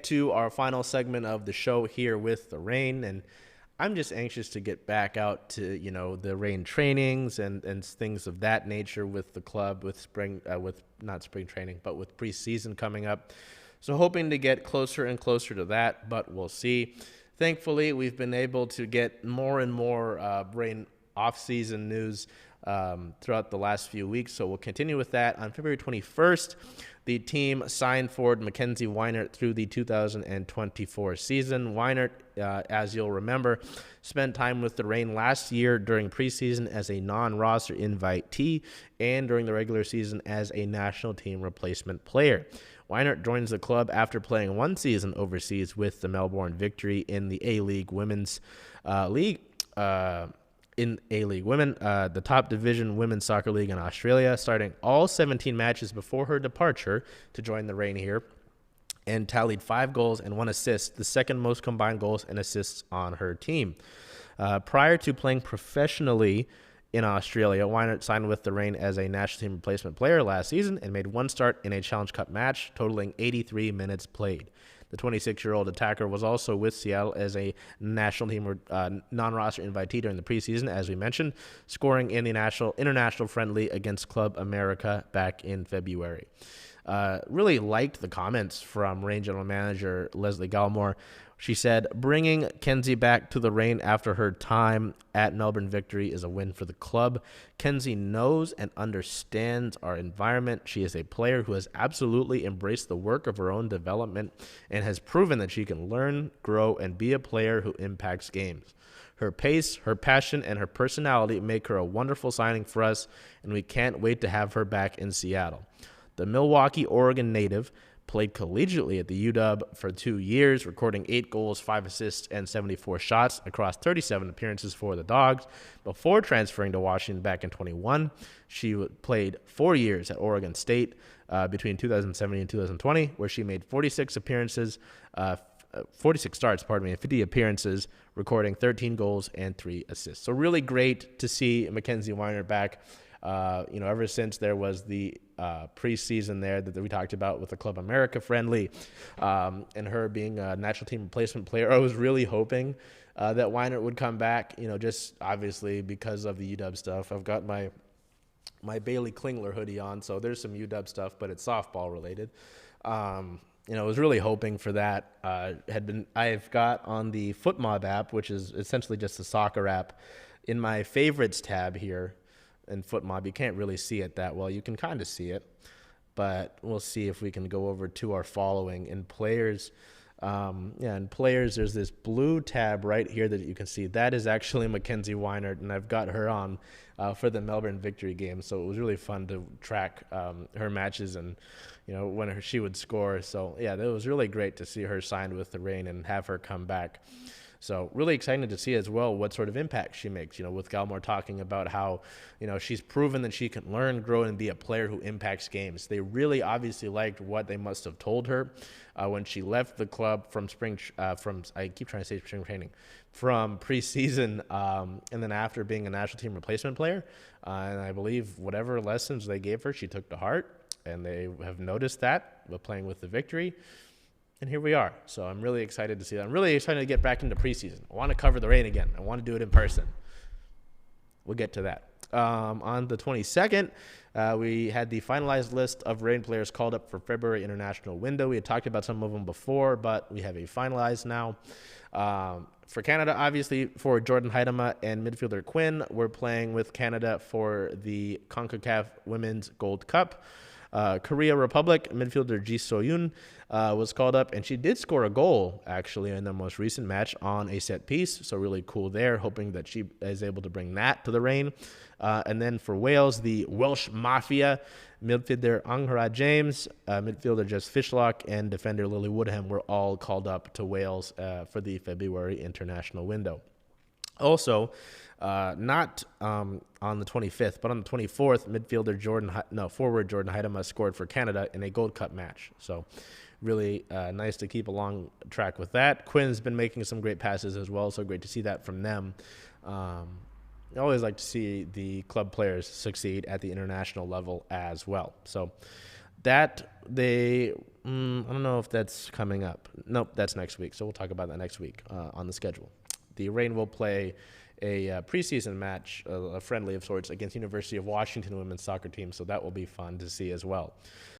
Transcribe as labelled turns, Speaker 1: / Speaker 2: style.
Speaker 1: to our final segment of the show here with the Reign, and I'm just anxious to get back out to, the Reign trainings and things of that nature with the club, with not spring training, but with preseason coming up. So hoping to get closer and closer to that, but we'll see. Thankfully, we've been able to get more and more Reign off-season news throughout the last few weeks, so we'll continue with that. On February 21st, the team signed forward McKenzie Weinert through the 2024 season. Weinert, as you'll remember, spent time with the Reign last year during preseason as a non-roster invitee and during the regular season as a national team replacement player. Weinert joins the club after playing one season overseas with the Melbourne Victory in the A-League Women's League. In A-League Women, the top division women's soccer league in Australia, starting all 17 matches before her departure to join the Reign here, and tallied 5 goals and 1 assist, the second most combined goals and assists on her team. Prior to playing professionally in Australia, Weinert signed with the Reign as a national team replacement player last season and made 1 start in a Challenge Cup match, totaling 83 minutes played. The 26-year-old attacker was also with Seattle as a national team non-roster invitee during the preseason, as we mentioned, scoring in the international friendly against Club America back in February. Really liked the comments from Reign General Manager Leslie Gallimore. She said, bringing Kenzie back to the Reign after her time at Melbourne Victory is a win for the club. Kenzie knows and understands our environment. She is a player who has absolutely embraced the work of her own development and has proven that she can learn, grow, and be a player who impacts games. Her pace, her passion, and her personality make her a wonderful signing for us, and we can't wait to have her back in Seattle. The Milwaukee, Oregon native played collegiately at the UW for 2 years, recording 8 goals, 5 assists, and 74 shots across 37 appearances for the Dogs. Before transferring to Washington back in 21, she played 4 years at Oregon State between 2017 and 2020, where she made 46 starts, and 50 appearances, recording 13 goals and 3 assists. So really great to see McKenzie Weinert back. Ever since there was the preseason there that we talked about with the Club America friendly, and her being a national team replacement player, I was really hoping that Weinert would come back, just obviously because of the UW stuff. I've got my Bailey Klingler hoodie on, so there's some UW stuff, but it's softball related. I was really hoping for that. I've got on the FootMob app, which is essentially just a soccer app, in my favorites tab here. In FootMob, you can't really see it that well. You can kind of see it, but we'll see if we can go over to our following. In players, there's this blue tab right here that you can see. That is actually McKenzie Weinert, and I've got her on for the Melbourne Victory game. So it was really fun to track her matches and, when she would score. So, yeah, it was really great to see her signed with the Reign and have her come back. So really excited to see as well what sort of impact she makes, with Gallimore talking about how, she's proven that she can learn, grow, and be a player who impacts games. They really obviously liked what they must have told her when she left the club from spring training, from preseason, and then after being a national team replacement player. And I believe whatever lessons they gave her, she took to heart, and they have noticed that with playing with the Victory. And here we are. So I'm really excited to see that. I'm really excited to get back into preseason. I want to cover the Reign again. I want to do it in person. We'll get to that. On the 22nd, we had the finalized list of Reign players called up for February international window. We had talked about some of them before, but we have a finalized now. For Canada, obviously, for Jordan Heidema and midfielder Quinn, we're playing with Canada for the CONCACAF Women's Gold Cup. Korea Republic midfielder Ji So-yoon was called up, and she did score a goal, actually, in the most recent match on a set piece, so really cool there, hoping that she is able to bring that to the Reign. And then for Wales, the Welsh Mafia midfielder Anghra James, midfielder Jess Fishlock, and defender Lily Woodham were all called up to Wales for the February international window. Also, not on the 25th, but on the 24th, forward Jordan Heidema scored for Canada in a Gold Cup match. So really nice to keep along track with that. Quinn's been making some great passes as well, so great to see that from them. I always like to see the club players succeed at the international level as well. So that I don't know if that's coming up. Nope, that's next week. So we'll talk about that next week on the schedule. The Reign will play a preseason match, a friendly of sorts, against University of Washington women's soccer team. So that will be fun to see as well.